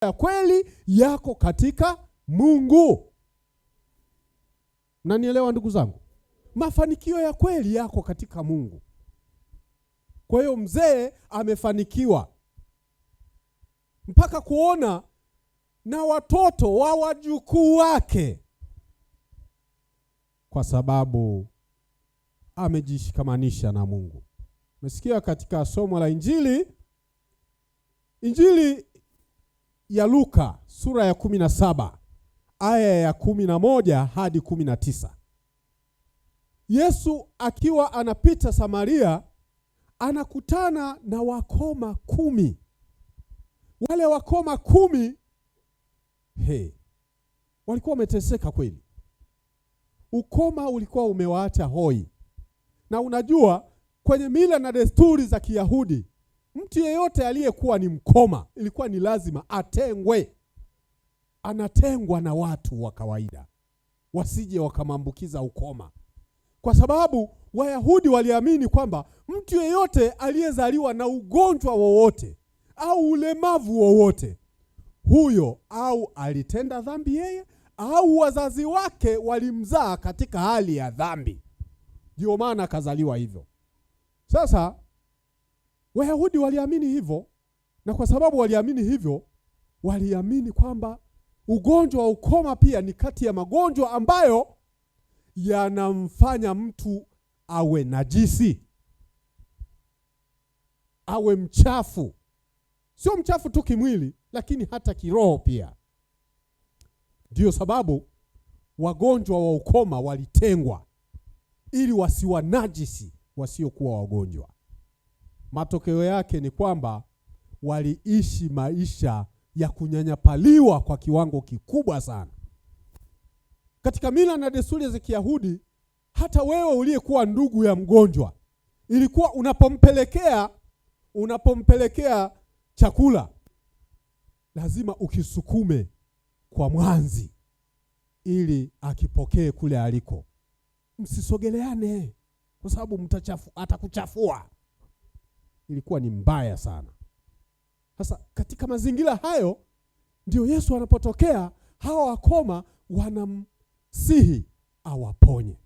ya kweli yako katika Mungu. Mnanielewa ndugu zangu? Mafanikio ya kweli yako katika Mungu. Kwa hiyo mzee amefanikiwa mpaka kuona na watoto wa wajukuu wake, kwa sababu amejishikamanisha na Mungu. Umesikia katika somo la Injili ya Luka sura ya 17 aya ya 11 hadi 19. Yesu akiwa anapita Samaria anakutana na wakoma 10. Wale wakoma 10 walikuwa wameteseka kweli. Ukoma ulikuwa umewaacha hoi. Na unajua kwenye mila na desturi za Kiyahudi, mtu yeyote aliyekuwa ni mkoma ilikuwa ni lazima atengwe. Anatengwa na watu wa kawaida wasije wakamambukiza ukoma. Kwa sababu Wayahudi waliamini kwamba mtu yeyote aliyezaliwa na ugonjwa wowote au ulemavu wowote, huyo au alitenda dhambi yeye au wazazi wake walimzaa katika hali ya dhambi. Ndio maana akazaliwa hivyo. Sasa Wayahudi waliamini hivyo, na kwa sababu waliamini hivyo, waliamini kwamba ugonjwa wa ukoma pia ni kati ya magonjwa ambayo yanamfanya mtu awe najisi, awe mchafu. Sio mchafu tu kimwili, lakini hata kiroho pia. Ndio sababu wagonjwa wa ukoma walitengwa ili wasiwanajisi wasiokuwa wagonjwa. Matokeo yake ni kwamba waliishi maisha ya kunyanyapaliwa kwa kiwango kikubwa sana. Katika mila na desturi za Kiyahudi, hata wewe uliyekuwa ndugu ya mgonjwa, ilikuwa unapompelekea chakula lazima ukisukume kwa mwanzi ili akipokee kule aliko. Msisogeleane kwa sababu atakuchafua. Ilikuwa ni mbaya sana. Sasa katika mazingira hayo ndio Yesu anapotokea, hawa wakoma wanamsihi awaponye.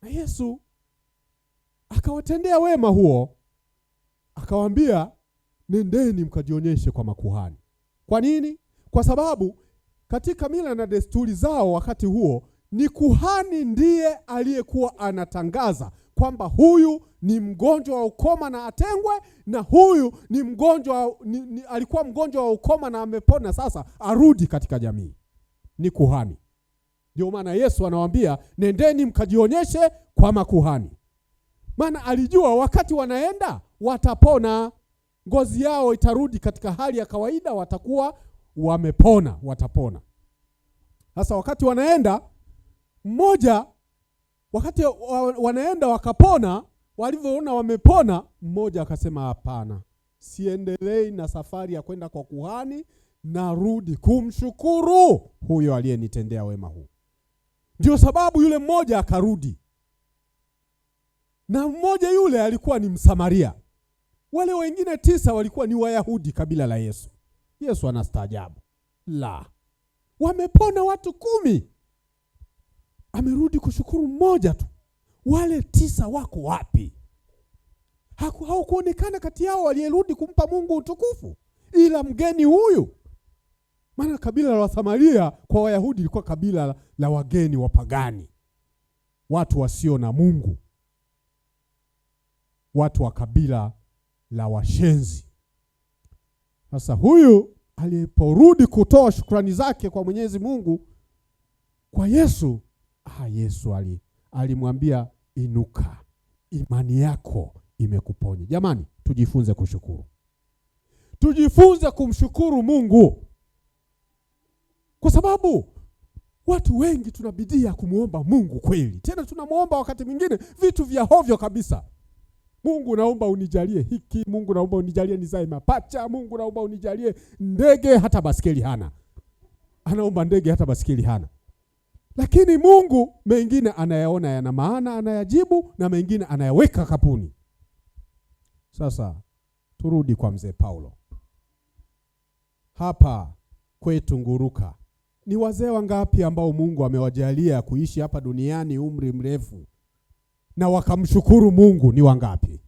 Na Yesu akawatendea wema huo, akawaambia nendeni mkajionyeshe kwa makuhani. Kwa nini? Kwa sababu katika mila na desturi zao wakati huo, ni kuhani ndiye aliyekuwa anatangaza kwamba huyu ni mgonjwa wa ukoma na atengwe, na huyu ni mgonjwa alikuwa mgonjwa wa ukoma na amepona, sasa arudi katika jamii. Ni kuhani. Ndio maana Yesu anawaambia nendeni mkajionyeshe kwa makuhani. Maana alijua wakati wanaenda watapona, ngozi yao itarudi katika hali ya kawaida, watakuwa wamepona, watapona. Sasa wakati wanaenda wanaenda wakapona, walivyoona wamepona, mmoja akasema hapana, siendelei na safari ya kwenda kwa kuhani, narudi kumshukuru huyo aliyenitendea wema huu. Ndio sababu yule mmoja akarudi. Na mmoja yule alikuwa ni Msamaria. Wale wengine 9 walikuwa ni Wayahudi kabila la Yesu. Yesu anastaajabu. Wamepona watu 10. Amerudi kushukuru mmoja tu. Wale 9 wako wapi? Hawakuonekana kati yao waliyerudi kumpa Mungu utukufu, ila mgeni huyu. Maana kabila la Samaria kwa Wayahudi lilikuwa kabila la wageni wapagani, watu wasio na Mungu, watu wa kabila la washenzi. Sasa huyu aliporudi kutoa shukrani zake kwa Mwenyezi Mungu, kwa Yesu, Yesu alimwambia inuka, imani yako imekuponya. Jamani, tujifunze kushukuru. Tujifunze kumshukuru Mungu. Kwa sababu watu wengi tunabidii ya kumuomba Mungu kweli. Tena tunamuomba wakati mwingine vitu vya hovyo kabisa. Mungu naomba unijalie hiki, Mungu naomba unijalie nizae mapacha, Mungu naomba unijalie ndege, hata basikeli hana. Anaomba ndege hata basikeli hana. Lakini Mungu mengine anayaona yana maana, anayajibu, na mengine anayaweka kapuni. Sasa turudi kwa mzee Paulo. hapa kwetu Nguruka, ni wazee wangapi ambao Mungu amewajalia kuishi hapa duniani umri mrefu na wakamshukuru Mungu? Ni wangapi?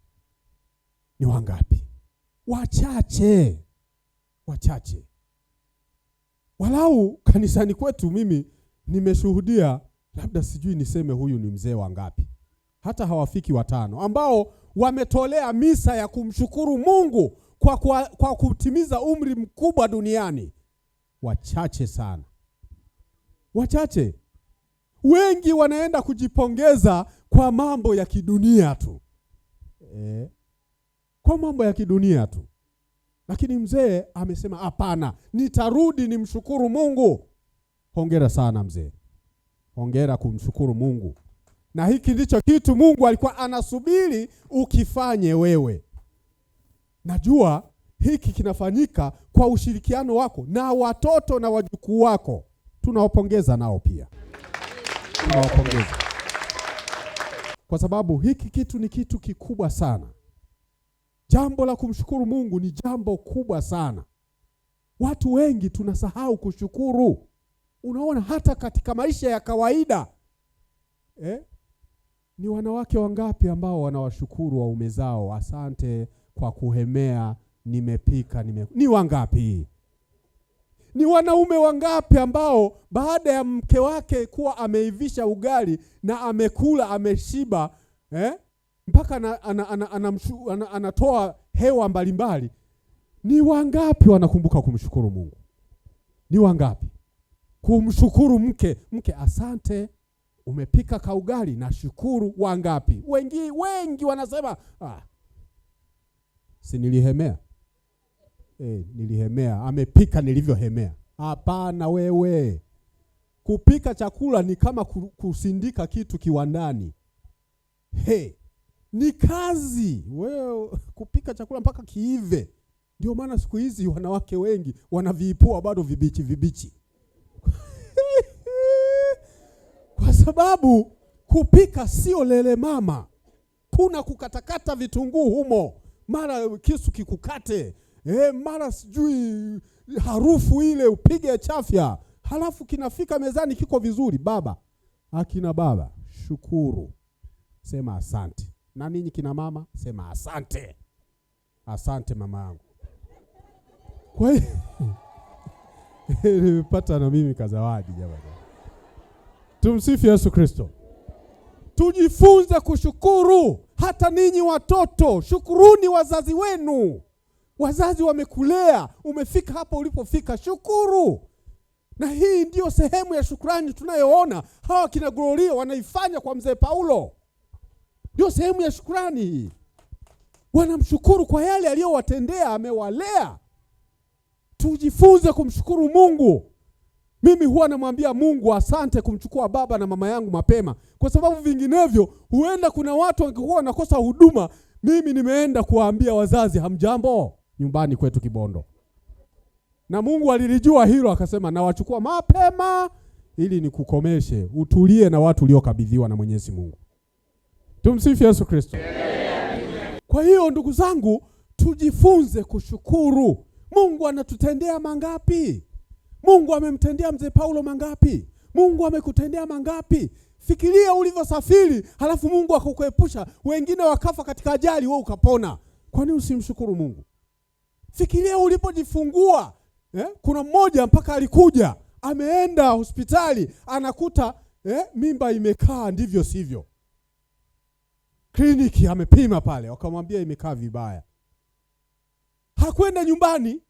Ni wangapi? Wachache. Wachache. Walau kanisani kwetu mimi nimeshuhudia, labda sijui niseme huyu ni mzee wangapi, hata hawafiki 5 ambao wametolea misa ya kumshukuru Mungu kwa kutimiza umri mkubwa duniani. Wachache sana. Wachache. Wengi wanaenda kujipongeza kwa mambo ya kidunia tu. Kwa mambo ya kidunia tu. Lakini mzee amesema hapana, nitarudi nimshukuru Mungu. Hongera sana mzee. Hongera kumshukuru Mungu. Na hiki ndicho kitu Mungu alikuwa anasubiri ukifanye wewe. Najua hiki kinafanyika kwa ushirikiano wako na watoto na wajukuu wako. Tunawapongeza nao pia. Tunawapongeza. Kwa sababu hiki kitu ni kitu kikubwa sana. Jambo la kumshukuru Mungu ni jambo kubwa sana. Watu wengi tunasahau kushukuru. Unaona hata katika maisha ya kawaida. Ni wanawake wangapi ambao wanawashukuru waume zao, asante kwa kuhemea, nimepika, ni wangapi? Ni wanaume wangapi ambao baada ya mke wake kuwa ameivisha ugali na amekula ameshiba, mpaka anatoa hewa mbalimbali, ni wangapi wanakumbuka kumshukuru Mungu? Ni wangapi? Kumshukuru mke, asante umepika kaugali na shukuru. Wangapi? Wengi wanasema si nilihemea. Nilihemea, amepika nilivyohemea. Hapana wewe. Kupika chakula ni kama kusindika kitu kiwandani. Ni kazi. Wewe kupika chakula mpaka kiive. Ndio maana siku hizi wanawake wengi wanaviipua bado vibichi. Kwa sababu kupika sio lele mama. Kuna kukatakata vitunguu humo. Mara kisu kikukate. Mara sijui harufu ile upige chafya. Halafu kinafika mezani kiko vizuri. Baba, akina baba, shukuru. Sema asante. Na ninyi kina mama, sema asante. Asante mama yangu. Kwa hiyo nimepata na mimi kazawadi jamani. Tumsifu Yesu Kristo. Tujifunze kushukuru. Hata ninyi watoto, shukuruni wazazi wenu. Wazazi wamekulea, umefika hapa ulipofika, shukuru. Na hii ndio sehemu ya shukrani tunayoona hawa kina Gloria wanaifanya kwa mzee Paulo. Ndio sehemu ya shukrani hii. Wanamshukuru kwa yale aliyowatendea, amewalea. Tujifunze kumshukuru Mungu. Mimi huwa namwambia Mungu asante kumchukua baba na mama yangu mapema, kwa sababu vinginevyo huenda kuna watu wangekuwa wanakosa huduma. Mimi nimeenda kuwaambia wazazi hamjambo nyumbani kwetu Kibondo. Na Mungu alilijua hilo akasema nawachukua mapema ili nikukomeshe, utulie na watu uliokabidhiwa na Mwenyezi Mungu. Tumsifu Yesu Kristo. Kwa hiyo ndugu zangu, tujifunze kushukuru. Mungu anatutendea mangapi? Mungu amemtendea mzee Paulo mangapi? Mungu amekutendea mangapi? Fikiria ulivyosafiri, halafu Mungu akakuepusha, wengine wakafa katika ajali, wewe ukapona. Kwa nini usimshukuru Mungu? Fikiria ulipojifungua. Kuna mmoja mpaka alikuja, ameenda hospitali, anakuta mimba imekaa ndivyo sivyo. Kliniki amepima pale, wakamwambia imekaa vibaya. Hakwenda nyumbani,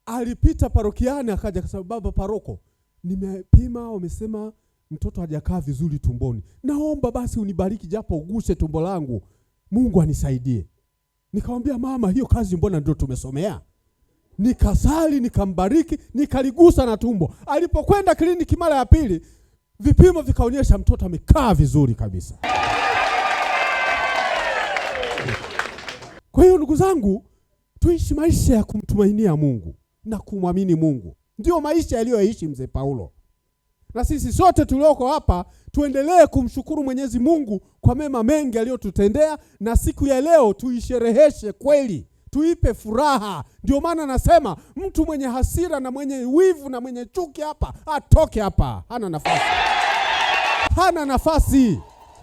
alipita parokiani, akaja akasema baba paroko, nimepima wamesema mtoto hajakaa vizuri tumboni. Naomba basi unibariki japo uguse tumbo langu. Mungu anisaidie. Nikamwambia mama, hiyo kazi mbona ndio tumesomea? Nikasali, nikambariki, nikaligusa na tumbo. Alipokwenda kliniki mara ya pili, vipimo vikaonyesha mtoto amekaa vizuri kabisa. Kwa hiyo ndugu zangu, tuishi maisha ya kumtumainia Mungu na kumwamini Mungu. Ndio maisha aliyoishi mzee Paulo. Na sisi sote tulioko hapa tuendelee kumshukuru Mwenyezi Mungu kwa mema mengi aliyotutendea, na siku ya leo tuishereheshe kweli. tuipe furaha. Ndio maana nasema mtu mwenye hasira na mwenye wivu na mwenye chuki hapa atoke hapa, hana nafasi. Hana nafasi.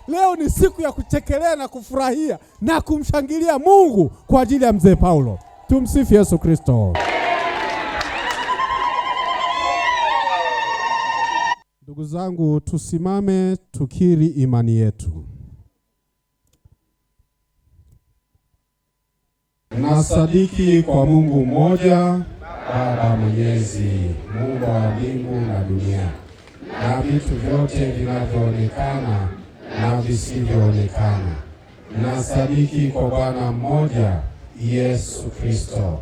Leo ni siku ya kuchekelea na kufurahia na kumshangilia Mungu kwa ajili ya mzee Paulo. Tumsifu Yesu Kristo. Ndugu zangu, tusimame tukiri imani yetu. Nasadiki kwa Mungu mmoja, Baba Mwenyezi, Mungu wa mbingu na dunia, na vitu vyote vinavyoonekana na visivyoonekana. Nasadiki kwa Bwana mmoja, Yesu Kristo,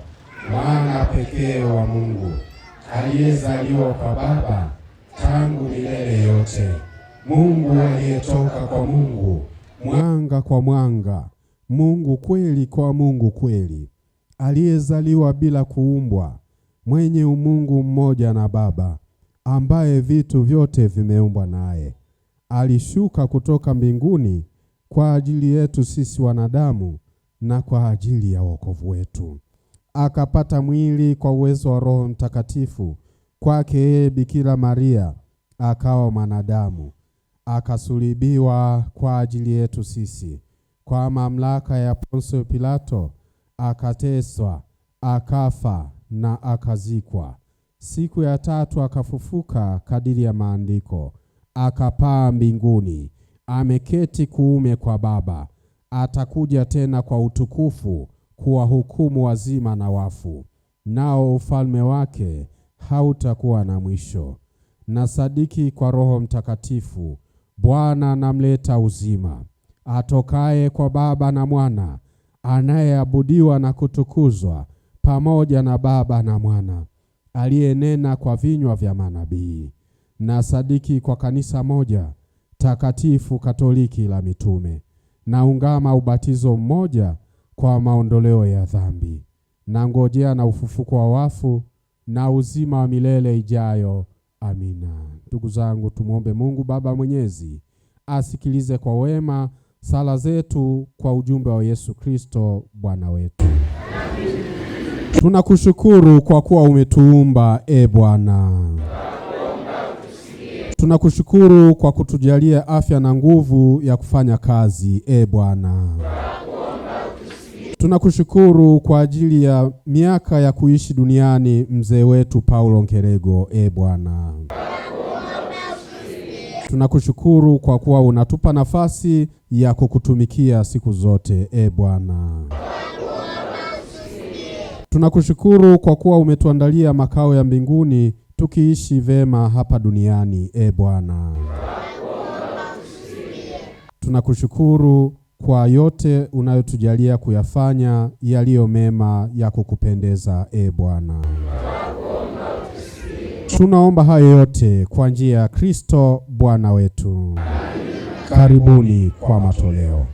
mwana pekee wa Mungu, aliyezaliwa kwa Baba tangu milele yote, Mungu aliyetoka kwa Mungu, mwanga kwa mwanga, Mungu kweli kwa Mungu kweli, aliyezaliwa bila kuumbwa, mwenye umungu mmoja na Baba, ambaye vitu vyote vimeumbwa naye. Alishuka kutoka mbinguni kwa ajili yetu sisi wanadamu na kwa ajili ya wokovu wetu. Akapata mwili kwa uwezo wa Roho Mtakatifu, kwake yeye Bikira Maria akawa mwanadamu. Akasulubiwa kwa ajili yetu sisi, kwa mamlaka ya Poncio Pilato, akateswa, akafa na akazikwa. Siku ya tatu akafufuka kadiri ya maandiko, akapaa mbinguni, ameketi kuume kwa Baba. Atakuja tena kwa utukufu kuwahukumu wazima na wafu, nao ufalme wake hautakuwa na mwisho. Nasadiki kwa Roho Mtakatifu, Bwana anamleta uzima, atokaye kwa Baba na Mwana, anayeabudiwa na kutukuzwa pamoja na Baba na Mwana, aliyenena kwa vinywa vya manabii. Nasadiki kwa kanisa moja takatifu Katoliki la mitume, naungama ubatizo mmoja kwa maondoleo ya dhambi, na ngojea na ufufuko wa wafu na uzima wa milele ijayo. Amina. Ndugu zangu, tumuombe Mungu Baba Mwenyezi asikilize kwa wema sala zetu kwa ujumbe wa Yesu Kristo Bwana wetu. Tunakushukuru kwa kuwa umetuumba, Bwana. Tunakushukuru kwa kutujalia afya na nguvu ya kufanya kazi, Bwana. Tunakushukuru kwa ajili ya miaka ya kuishi duniani mzee wetu Paulo Nkerego, Bwana. Tunakushukuru kwa kuwa unatupa nafasi ya kukutumikia siku zote, Bwana. Tunakushukuru kwa kuwa umetuandalia makao ya mbinguni tukiishi vema hapa duniani, Bwana. Tunakushukuru kwa yote unayotujalia kuyafanya yaliyo mema ya kukupendeza, Bwana. Tunaomba hayo yote kwa njia ya Kristo Bwana wetu. Karibuni kwa matoleo.